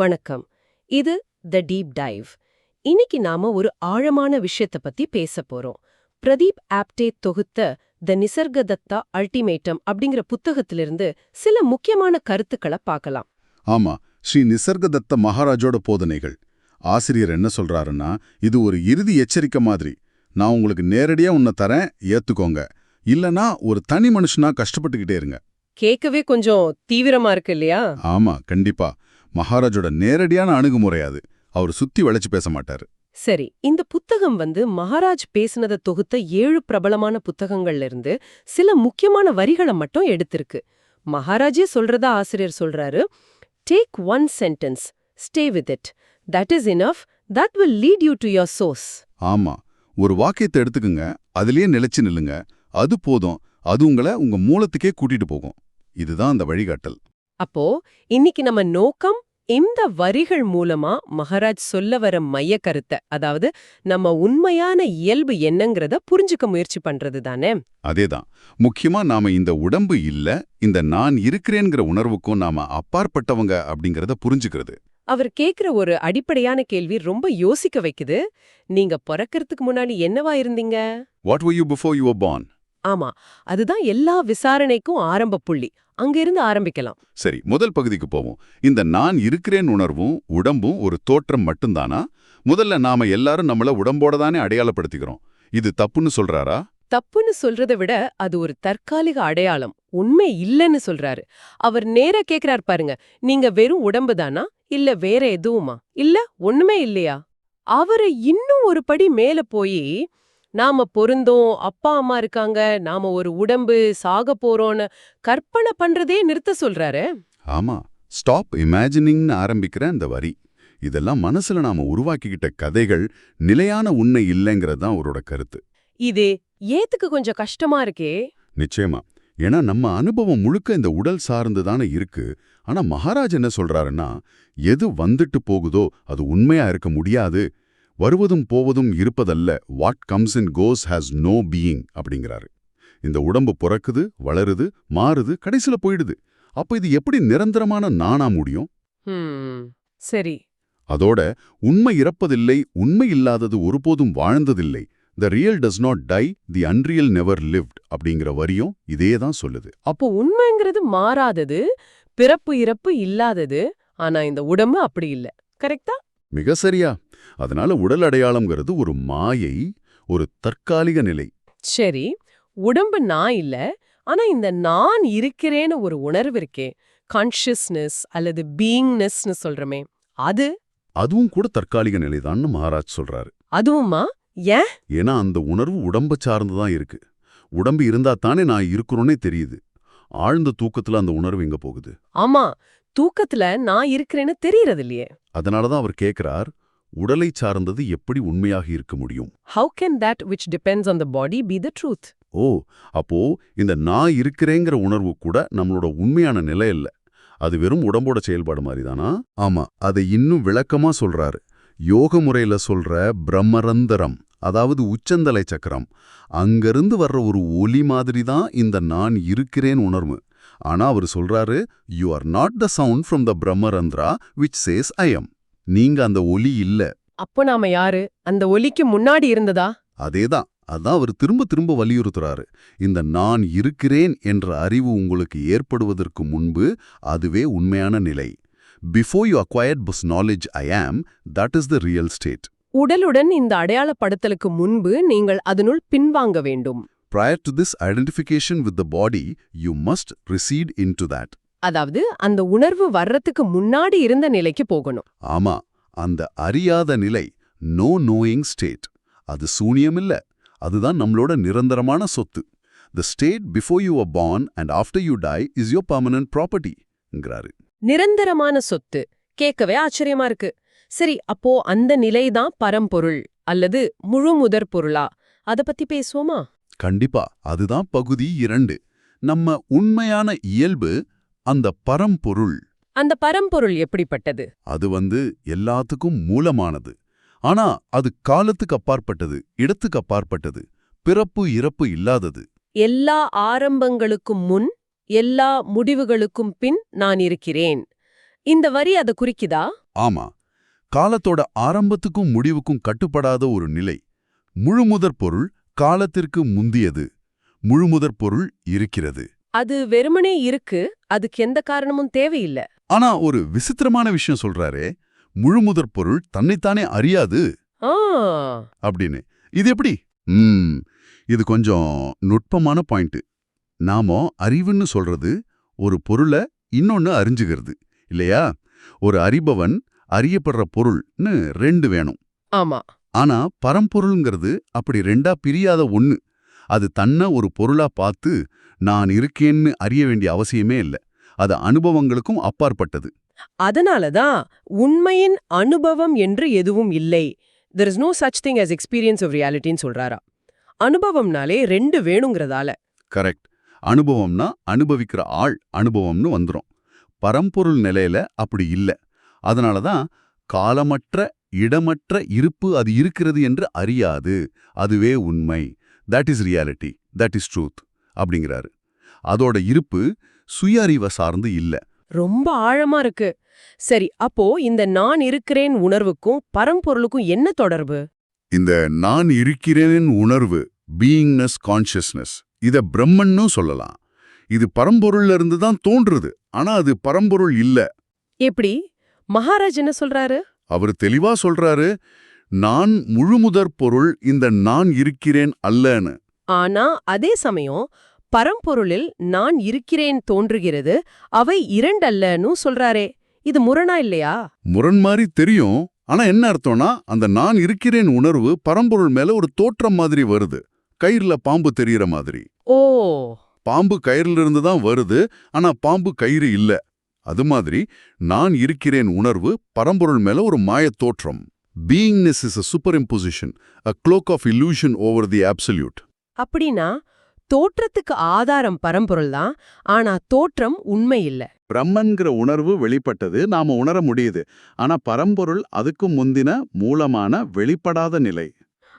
வணக்கம். இது the deep dive. இன்னைக்கு நாம ஒரு ஆழமான விஷயத்த பத்தி பேசப் போறோம். பிரதீப் ஆப்டே தொகுத்த த நிசர்கதத்தா அல்டிமேட்டம் அப்படிங்கிற புத்தகத்திலிருந்து சில முக்கியமான கருத்துக்களை பார்க்கலாம். ஆமா, ஸ்ரீ நிசர்கதத்த மகாராஜோட போதனைகள். ஆசிரியர் என்ன சொல்றாருன்னா, இது ஒரு இறுதி எச்சரிக்கை மாதிரி. நான் உங்களுக்கு நேரடியா உன்னை தரேன், ஏத்துக்கோங்க. இல்லனா ஒரு தனி மனுஷனா கஷ்டப்பட்டுக்கிட்டே இருங்க. கேட்கவே கொஞ்சம் தீவிரமா இருக்கு இல்லையா? ஆமா, கண்டிப்பா. மகாராஜோட நேரடியான அணுகுமுறை அது. அவர் சுத்தி வளைச்சு பேச மாட்டாரு. சரி, இந்த புத்தகம் மகாராஜ் பேசினத தொகுத்த 7 பிரபலமான புத்தகங்கள்ல இருந்து சில முக்கியமான வரிகளை மட்டும் எடுத்திருக்கு. மகாராஜே சொல்றதா ஆசிரியர் சொல்றாரு, take one sentence, stay with it, that is enough, that will lead you to your source. ஆமா, ஒரு வாக்கியத்தை எடுத்துக்குங்க, அதிலேயே நிலைச்சு நில்லுங்க. அது போதும், அது உங்களை உங்க மூலத்துக்கே கூட்டிட்டு போகும். இதுதான் அந்த வழிகாட்டல். அப்போ இன்னைக்கு நம்ம நோக்கம் இந்த வரிகள் மூலமா மகாராஜ் சொல்ல வர மைய கருத்தை, அதாவது நம்ம உண்மையான இயல்பு என்னங்கறத புரிஞ்சுக்க முயற்சி பண்றது தானே? அதேதான். முக்கியமா நாம இந்த உடம்பு இல்ல, இந்த நான் இருக்கிறேங்கிற உணர்வுக்கும் நாம அப்பாற்பட்டவங்க அப்படிங்கறத புரிஞ்சுக்கிறது. அவர் கேக்குற ஒரு அடிப்படையான கேள்வி ரொம்ப யோசிக்க வைக்குது. நீங்க பிறக்கறதுக்கு முன்னாடி என்னவா இருந்தீங்க? What were you before you were born? ஆமா, அதுதான் எல்லா விசாரணைக்கும் ஆரம்ப புள்ளி. அங்கிருந்து ஆரம்பிக்கலாம். சரி, முதல் பகுதிக்கு போவோம். இந்த நான் இருக்கிறேன் உணர்வும் உடம்பும் ஒரு தோற்றம் மட்டும்தானா? முதல்ல நாம எல்லாரும் நம்மள உடம்போட தானே அடையாளப்படுத்திக்கிறோம். இது தப்புன்னு சொல்றாரா? தப்புன்னு சொல்றதை விட அது ஒரு தற்காலிக அடையாளம், உண்மை இல்லைன்னு சொல்றாரு. அவர் நேரா கேக்குறார் பாருங்க, நீங்க வெறும் உடம்பு தானா, இல்ல வேற எதுவுமா, இல்ல ஒண்ணுமே இல்லையா? அவரு இன்னும் ஒரு படி மேல போய், நாம பொருந்தோம், அப்பா அம்மா இருக்காங்க, நாம ஒரு உடம்பு, சாக போறோம்னு கற்பனை பண்றதே நிறுத்த சொல்றாரு. ஆமா, ஸ்டாப் இமேஜினிங்னு ஆரம்பிக்கிற அந்த வரி. இதெல்லாம் மனசுல நாம உருவாக்கிக்கிட்ட கதைகள், நிலையான உண்மை இல்லைங்கிறது தான் அவரோட கருத்து. இது ஏத்துக்கு கொஞ்சம் கஷ்டமா இருக்கே. நிச்சயமா. ஏன்னா நம்ம அனுபவம் முழுக்க இந்த உடல் சார்ந்து தானே இருக்கு. ஆனா மகாராஜ் என்ன சொல்றாருன்னா, எது வந்துட்டு போகுதோ அது உண்மையா இருக்க முடியாது. வருவதும் போவதும் இருப்பதல்ல, what comes and goes has no being அப்படிங்கிறாரு. இந்த உடம்பு பிறக்குது, வளருது, மாறுது, கடைசில போயிடுது. அப்ப இது எப்படி நிரந்தரமான நானா முடியும்? சரி. அதோட உண்மை இறப்பதில்லை, உண்மை இல்லாதது ஒருபோதும் வாழ்ந்ததில்லை. The real does not die, the unreal never lived அப்படிங்கிற வரியும் இதே தான் சொல்லுது. அப்போ உண்மைங்கிறது மாறாதது, பிறப்பு இறப்பு இல்லாதது. ஆனா இந்த உடம்பு அப்படி இல்ல. கரெக்டா? மிக சரியா. அதனால உடல் அடையாளம்ங்கிறது ஒரு மாயை, ஒரு தற்காலிக நிலை. சரி, உடம்பு நான் இல்ல. ஆனா இந்த நான் இருக்கிறேன்னு ஒரு உணர்வு இருக்கே, கான்ஷியஸ்னஸ் அல்லது பீயிங்னஸ்னு சொல்றமே, அதுவும் கூட தற்காலிக நிலைதான்னு மகாராஜ் சொல்றாரு. அதுவுமா? ஏன்? ஏன்னா அந்த உணர்வு உடம்பு சார்ந்துதான் இருக்கு. உடம்பு இருந்தா தானே நான் இருக்கிறோன்னே தெரியுது. ஆழ்ந்த தூக்கத்துல அந்த உணர்வு எங்க போகுது? ஆமா, தூக்கத்துல நான் இருக்கிறேன்னு தெரியறது இல்லையே. அதனாலதான் அவர் கேட்கிறார், உடலை சார்ந்தது எப்படி உண்மையாக இருக்க முடியும்? How can that which depends on the body be the truth? ஓ, அப்போ இந்த நான் இருக்கிறேங்கிற உணர்வு கூட நம்மளோட உண்மையான நிலை இல்ல. அது வெறும் உடம்போட செயல்பாடு மாதிரிதானா? ஆமா, அதை இன்னும் விளக்கமா சொல்றாரு. யோக முறையில சொல்ற பிரம்மரந்தரம், அதாவது உச்சந்தலை சக்கரம், அங்கிருந்து வர்ற ஒரு ஒலி மாதிரி தான் இந்த நான் இருக்கிறேன் உணர்வு. ஆனா அவர் சொல்றாரு, you are not the sound from the Brahmarandhra which says I am. நீங்க அந்த ஒலி இல்ல. அப்போ நாம யாரு? அந்த ஒலிக்கு முன்னாடி இருந்ததா? அதேதான். அதான் அவர் திரும்ப திரும்ப வலியுறுத்துறாரு. இந்த நான் இருக்கிறேன் என்ற அறிவு உங்களுக்கு ஏற்படுவதற்கு முன்பு அதுவே உண்மையான நிலை. Before you acquired this knowledge I am, that is the real state. உடலுடன் இந்த அடையாளப்படுத்தலுக்கு முன்பு நீங்கள் அதனுள் பின்வாங்க வேண்டும். Prior to this identification with the body, you must recede into that. அதாவது அந்த உணர்வு வர்றதுக்கு முன்னாடி இருந்த நிலைக்கு போகணும். ஆமா, அந்த அறியாத நிலை, no knowing state. அது சூனியம் இல்ல, அதுதான் நம்மளோட நிரந்தரமான சொத்து. The state before you were born and after you die is your permanent property ங்கறாரு. நிரந்தரமான சொத்து கேட்கவே ஆச்சரியமா இருக்கு. சரி, அப்போ அந்த நிலைதான் பரம்பொருள் அல்லது முழு முதற் பொருளா? அத பத்தி பேசுவோமா? கண்டிப்பா, அதுதான் பகுதி 2. நம்ம உண்மையான இயல்பு அந்த பரம்பொருள். அந்த பரம்பொருள் எப்படிப்பட்டது? அது எல்லாத்துக்கும் மூலமானது. ஆனா அது காலத்துக்கு அப்பாற்பட்டது, இடத்துக்கு அப்பாற்பட்டது, பிறப்பு இறப்பு இல்லாதது. எல்லா ஆரம்பங்களுக்கும் முன், எல்லா முடிவுகளுக்கும் பின் நான் இருக்கிறேன். இந்த வரி அதை குறிக்குதா? ஆமா, காலத்தோட ஆரம்பத்துக்கும் முடிவுக்கும் கட்டுப்படாத ஒரு நிலை. முழுமுதற் பொருள் காலத்திற்கு முந்தியது. முழுமுதற் பொருள் இருக்கிறது. அது வெறுமனே இருக்கு, அதுக்கு எந்த காரணமும் தேவையில்ல. ஆனா ஒரு விசித்திரமான விஷயம் சொல்றாரே, முழுமுதற் பொருள் தன்னைத்தானே அறியாது ஆ, அப்படின்னு. இது எப்படி? இது கொஞ்சம் நுட்பமான பாயிண்ட். நாம அறிவுன்னு சொல்றது ஒரு பொருளை இன்னொன்னு அறிஞ்சுகிறது இல்லையா? ஒரு அறிபவன், அறியப்படுற பொருள்னு ரெண்டு வேணும். ஆமா. ஆனா பரம்பொருள்ங்கிறது அப்படி ரெண்டா பிரியாத ஒண்ணு. அது தன்னை ஒரு பொருளா பார்த்து நான் இருக்கேன்னு அறிய வேண்டிய அவசியமே இல்லை. அது அனுபவங்களுக்கும் அப்பாற்பட்டது. அதனாலதான் உண்மையின் அனுபவம் என்று எதுவும் இல்லை. there is no such thing as experience of realityன்னு சொல்றாரா. அனுபவம்னாலே ரெண்டு வேணுங்கிறதால. கரெக்ட். அனுபவம்னா அனுபவிக்கிற ஆள் அனுபவம்னு வந்துரும். பரம்பொருள் நிலையில அப்படி இல்ல. அதனாலதான் காலமற்ற இடமற்ற இருப்பு அது இருக்கிறது என்று அறியாது. அதுவே உண்மை. That is reality, that is truth அப்படிங்கிறாரு. அதோட இருப்பு சுய அறிவை சார்ந்து இல்ல. ரொம்ப ஆழமா இருக்கு. சரி, அப்போ இந்த நான் இருக்கிறேன் உணர்வுக்கும் பரம்பொருளுக்கும் என்ன தொடர்பு? இந்த நான் இருக்கிறேன் உணர்வு, பீயிங்னஸ், கான்ஷியஸ்னஸ், இத பிரம்மன்னு சொல்லலாம். இது பரம்பொருள்ல இருந்து தான் தோன்றுது. ஆனா அது பரம்பொருள் இல்ல. எப்படி? மகாராஜ் என்ன சொல்றாரு? அவர் தெளிவா சொல்றாரு, நான் முழுமுதற் பொருள், இந்த நான் இருக்கிறேன் அல்லன்னு. ஆனா அதே சமயம் பரம்பொருளில் நான் இருக்கிறேன் தோன்றுகிறது, அவை இரண்டல்லன்னு சொல்றாரே. இது முரணா இல்லையா? முரண் மாதிரி தெரியும். ஆனா என்ன அர்த்தம்னா, அந்த நான் இருக்கிறேன் உணர்வு பரம்பொருள் மேல ஒரு தோற்றம் மாதிரி வருது. கயிறுல பாம்பு தெரியற மாதிரி. ஓ, பாம்பு கயிறுல இருந்து தான் வருது, ஆனா பாம்பு கயிறு இல்ல. அது மாதிரி நான் இருக்கிறேன் உணர்வு பரம்பொருள் மேல ஒரு மாயத் தோற்றம். Beingness is a superimposition, a cloak of illusion over the absolute. அப்படின்னா தோற்றத்துக்கு ஆதாரம் பரம்பொருள் தான், ஆனா தோற்றம் உண்மை இல்ல. பிரம்மன்கிற உணர்வு வெளிப்பட்டது, நாம உணர முடியுது. ஆனா பரம்பொருள் அதுக்கு முந்தின மூலமான வெளிப்படாத நிலை.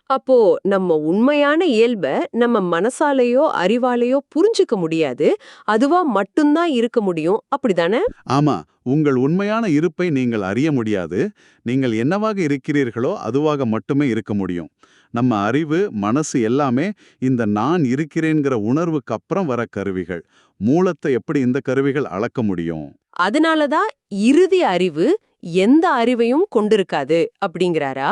அப்போ நம்ம உண்மையான இயல்ப நம்ம மனசாலேயோ அறிவாலேயோ புரிஞ்சுக்க முடியாது, அதுவா மட்டும்தான் இருக்க முடியும், அப்படிதானே? ஆமா, உங்கள் உண்மையான இருப்பை நீங்கள் அறிய முடியாது. நீங்கள் என்னவாக இருக்கிறீர்களோ அதுவாக மட்டுமே இருக்க முடியும். நம்ம அறிவு, மனசு எல்லாமே இந்த நான் இருக்கிறேங்கிற உணர்வுக்கு அப்புறம் வர கருவிகள். மூலத்தை எப்படி இந்த கருவிகள் அளக்க முடியும்? அதனாலதான் இறுதி அறிவு எந்த அறிவையும் கொண்டிருக்காது அப்படிங்கிறாரா?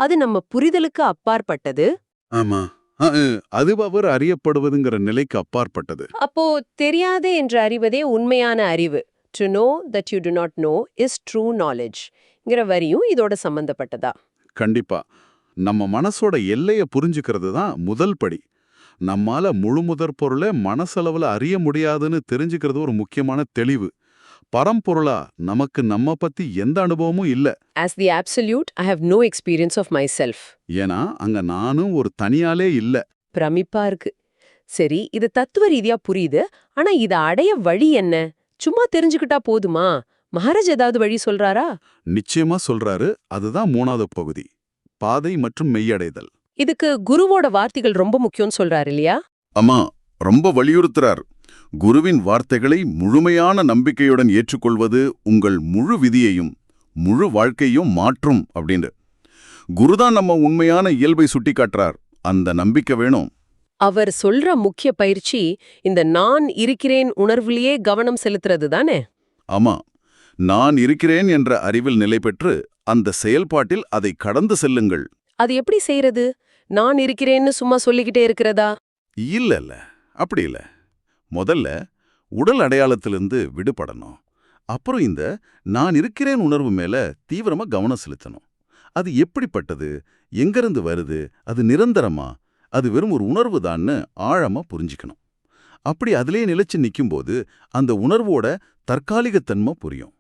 அது நம்ம புரிதலுக்கு அப்பாற்பட்டது. ஆமா, அது அவர் அறியப்படுவதுங்கிற நிலைக்கு அப்பாற்பட்டது. அப்போ தெரியாதே என்று அறிவதே உண்மையான அறிவு. To know that you do not know is true knowledge ங்கிற வரியும் இதோட சம்பந்தப்பட்டதா? கண்டிப்பா. நம்ம மனசோட எல்லையை புரிஞ்சுக்கிறது தான் முதல் படி. நம்மால முழுமுதற் பொருளை மனசளவுல அறிய முடியாதுன்னு தெரிஞ்சுக்கிறது ஒரு முக்கியமான தெளிவு. பரம்பொருளா நமக்கு நம்ம பத்தி எந்த அனுபவமும் இல்ல. As the absolute, I have no experience of myself. ஏன்னா அங்க நானும் ஒரு தனியாலே இல்ல. பிரமிப்பா இருக்கு. சரி, இது தத்துவ ரீதியா புரியுது. ஆனா இத அடைய வழி என்ன? சும்மா தெரிஞ்சுக்கிட்டா போதுமா? மகாராஜ் ஏதாவது வழி சொல்றாரா? நிச்சயமா சொல்றாரு. அதுதான் 3வது பகுதி, பாதை மற்றும் மெய்யடைதல். இதுக்கு குருவோட வார்த்தைகள் ரொம்ப முக்கியம்னு சொல்றாரு இல்லையா? ஆமா, ரொம்ப வலியுறுத்துறார். குருவின் வார்த்தைகளை முழுமையான நம்பிக்கையுடன் ஏற்றுக்கொள்வது உங்கள் முழு விதியையும் முழு வாழ்க்கையும் மாற்றும் அப்படின்னு. குருதான் நம்ம உண்மையான இயல்பை சுட்டிக்காட்டுறார். அந்த நம்பிக்கை வேணும். அவர் சொல்ற முக்கிய பயிற்சி இந்த நான் இருக்கிறேன் உணர்வுலயே கவனம் செலுத்துறது தானே? ஆமா, நான் இருக்கிறேன் என்ற அறிவில் நிலை பெற்று அந்த செயல்பாட்டில் அதை கடந்து செல்லுங்கள். அது எப்படி செய்யறது? நான் இருக்கிறேன்னு சும்மா சொல்லிக்கிட்டே இருக்கிறதா? இல்ல, அப்படி இல்ல. முதல்ல உடல் அடையாளத்திலிருந்து விடுபடணும். அப்புறம் இந்த நான் இருக்கிறேன் உணர்வு மேல தீவிரமா கவனம் செலுத்தணும். அது எப்படிப்பட்டது, எங்கிருந்து வருது, அது நிரந்தரமா, அது வெறும் ஒரு உணர்வு தான்னு ஆழமா புரிஞ்சிக்கணும். அப்படி அதிலே நிலைச்சு நிக்கும்போது அந்த உணர்வோட தற்காலிகத்தன்மை புரியும்.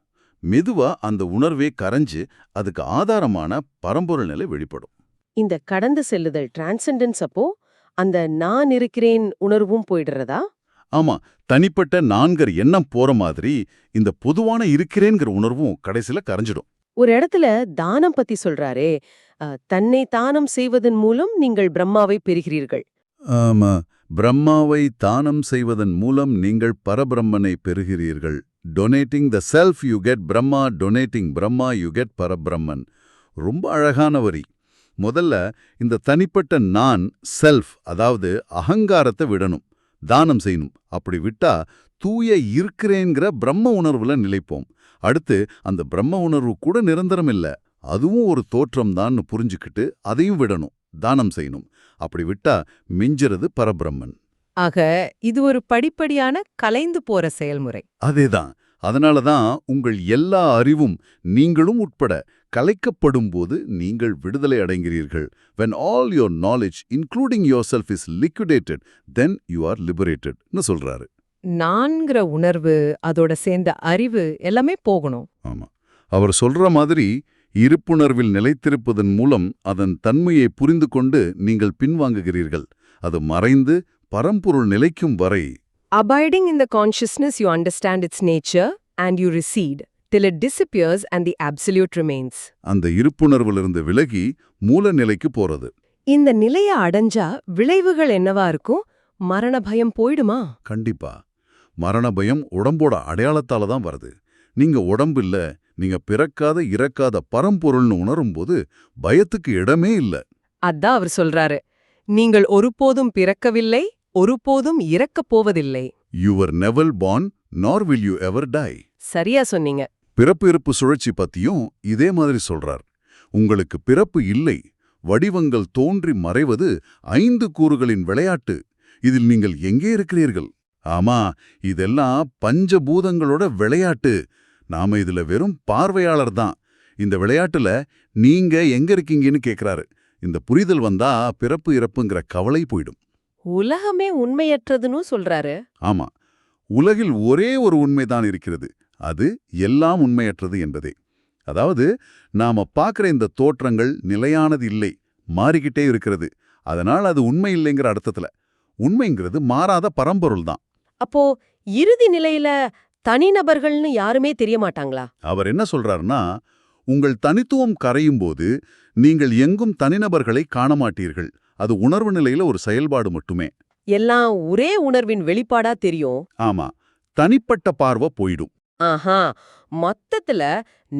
மெதுவா அந்த உணர்வே கரைஞ்சு அதுக்கு ஆதாரமான பரம்பொருள் நிலை வெளிப்படும். இந்த கடந்து செல்லுதல் டிரான்செண்டன்ஸ் அப்போ அந்த நான் இருக்கிறேன் உணர்வும் போயிடுறதா? ஆமா, தனிப்பட்ட நான்கர் எண்ணம் போற மாதிரி இந்த பொதுவான இருக்கிறேங்கிற உணர்வும் கடைசியில கரைஞ்சிடும். ஒரு இடத்துல தானம் பத்தி சொல்றாரே, தன்னை தானம் செய்வதன் மூலம் நீங்கள் பிரம்மாவை பெறுகிறீர்கள். ஆமா, பிரம்மாவை தானம் செய்வதன் மூலம் நீங்கள் பரபிரம்மனை பெறுகிறீர்கள். Donating the self you get Brahma, donating Brahma you get Parabrahman. ரொம்ப அழகான வரி. முதல்ல இந்த தனிப்பட்ட நான், செல்ஃப், அதாவது அகங்காரத்தை விடணும், தானம் செய்யணும். அப்படி விட்டா தூய இருக்கிறேங்கிற பிரம்ம உணர்வுல நிலைப்போம். அடுத்து அந்த பிரம்ம உணர்வு கூட நிரந்தரம் இல்ல, அதுவும் ஒரு தோற்றம் தான் புரிஞ்சுக்கிட்டு அதையும் விடணும், தானம் செய்யணும். அப்படி விட்டா மிஞ்சுறது பரபிரம்மன். ஆக இது ஒரு படிப்படியான கலைந்து போற செயல்முறை. அதேதான். அதனாலதான் உங்கள் எல்லா அறிவும், நீங்களும் உட்பட, கலைக்கப்படும்போது நீங்கள் விடுதலை அடைகிறீர்கள். When all your knowledge, including yourself, is liquidated, then you are liberated ன்னு சொல்றாரு. நான்கிற உணர்வு, அதோட சேர்ந்த அறிவு எல்லாமே போகணும். ஆமா, அவர் சொல்ற மாதிரி இருப்புணர்வில் நிலைத்திருப்பதன் மூலம் அதன் தன்மையை புரிந்து கொண்டு நீங்கள் பின்வாங்குகிறீர்கள். அது மறைந்து பரம்பொருள் நிலைக்கும் வரை. Abiding in the consciousness, you understand its nature and you recede till it disappears and the absolute remains. அந்த இருப்புணர்விலிருந்து விலகி மூல நிலைக்கு போறது. இந்த நிலைய அடைஞ்சா விளைவுகள் என்னவா இருக்கும்? மரண பயம் போயிடுமா? கண்டிப்பா. மரண பயம் உடம்போட அடையாளத்தால தான் வருது. நீங்க உடம்பு இல்ல, நீங்க பிறக்காத இறக்காத பரம்பொருள்னு உணரும்போது பயத்துக்கு இடமே இல்ல. அதான் அவர் சொல்றாரு, நீங்கள் ஒருபோதும் பிறக்கவில்லை, ஒருபோதும் இறக்கப் போவதில்லை. You were never born, nor will you ever die. சரியா சொன்னீங்க. பிறப்பு இறப்பு சுழற்சி பத்தியும் இதே மாதிரி சொல்றார். உங்களுக்கு பிறப்பு இல்லை, வடிவங்கள் தோன்றி மறைவது 5 கூறுகளின் விளையாட்டு. இதில் நீங்கள் எங்கே இருக்கிறீர்கள்? ஆமா, இதெல்லாம் பஞ்சபூதங்களோட விளையாட்டு. நாம இதுல வெறும் பார்வையாளர் தான். இந்த விளையாட்டுல நீங்க எங்க இருக்கீங்கன்னு கேக்குறாரு. இந்த புரிதல் வந்தா பிறப்பு இறப்புங்கிற கவலை போயிடும். உலகமே உண்மையற்றதுன்னு சொல்றாரு. ஆமா, உலகில் ஒரே ஒரு உண்மைதான் இருக்கிறது, அது எல்லாம் உண்மையற்றது என்பதே. அதாவது நாம பார்க்குற இந்த தோற்றங்கள் நிலையானது இல்லை, மாறிக்கிட்டே இருக்கிறது. அதனால் அது உண்மை இல்லைங்கிற அர்த்தத்துல. உண்மைங்கிறது மாறாத பரம்பொருள் தான். அப்போ இறுதி நிலையில தனிநபர்கள்னு யாருமே தெரிய மாட்டாங்களா? அவர் என்ன சொல்றாருன்னா, உங்கள் தனித்துவம் கரையும் போது நீங்கள் எங்கும் தனிநபர்களை காண மாட்டீர்கள். அது உணர்வு நிலையில ஒரு செயல்பாடு மட்டுமே. எல்லாம் ஒரே உணர்வின் வெளிப்பாடா தெரியும். ஆமா, தனிப்பட்ட பார்வை போயிடும். ஆஹா, மொத்தத்துல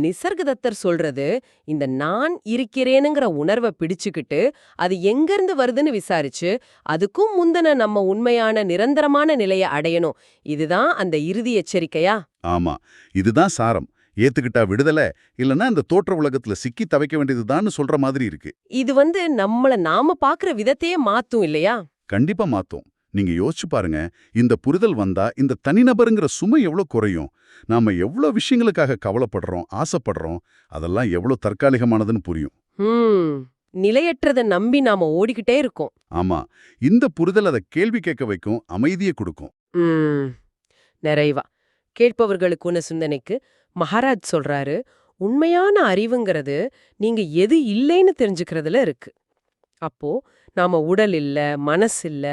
நிசர்கதத்தர் சொல்றது, இந்த நான் இருக்கிறேனுங்கிற உணர்வை பிடிச்சுக்கிட்டு அது எங்கிருந்து வருதுன்னு விசாரிச்சு அதுக்கும் முந்தின நம்ம உண்மையான நிரந்தரமான நிலையை அடையணும். இதுதான் அந்த இறுதி எச்சரிக்கையா? ஆமா, இதுதான் சாரம். ஏத்துக்கிட்டா விடுதலை, இல்லைன்னா இந்த தோற்ற உலகத்துல சிக்கி தவைக்க வேண்டியதுதான்னு சொல்ற மாதிரி இருக்கு. இது நம்மள நாம பாக்குற விதத்தையே மாத்தும் இல்லையா? கண்டிப்பா மாத்தும். நீங்க யோசிச்சு பாருங்க, இந்த புரிதல் வந்தா இந்த தனிநபருங்கிற சுமை எவ்வளவு குறையும். நாம எவ்வளவு விஷயங்களுக்காக கவலைப்படுறோம், ஆசைப்படுறோம், அதெல்லாம் எவ்வளவு தற்காலிகமானதுன்னு புரியும். நிலையற்றதை நம்பி நாம ஓடிக்கிட்டே இருக்கோம். ஆமா, இந்த புரிதல் அதை கேள்வி கேட்க வைக்கும், அமைதியை கொடுக்கும். நிறைவா கேட்பவர்களுக்குன்னு சிந்தனைக்கு மகாராஜ் சொல்றாரு, உண்மையான அறிவுங்கிறது நீங்க எது இல்லைன்னு தெரிஞ்சுக்கிறதுல இருக்கு. அப்போ நாம உடல் இல்ல, மனசு இல்ல,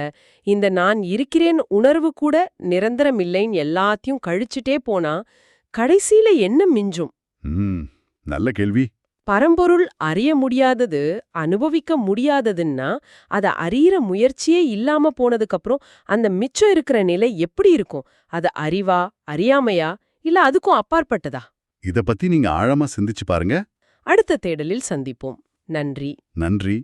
இந்த நான் இருக்கிறேன் உணர்வு கூட நிரந்தரம் இல்லைன்னு எல்லாத்தையும் கழிச்சுட்டே போனா கடைசியில என்ன மிஞ்சும்? நல்ல கேள்வி. பரம்பொருள் அறிய முடியாதது, அனுபவிக்க முடியாததுன்னா அதை அறியிற முயற்சியே இல்லாம போனதுக்கு அப்புறம் அந்த மிச்சம் இருக்கிற நிலை எப்படி இருக்கும்? அது அறிவா, அறியாமையா, இல்ல அதுக்கும் அப்பாற்பட்டதா? இத பத்தி நீங்க ஆழமா சிந்திச்சு பாருங்க. அடுத்த தேடலில் சந்திப்போம். நன்றி. நன்றி.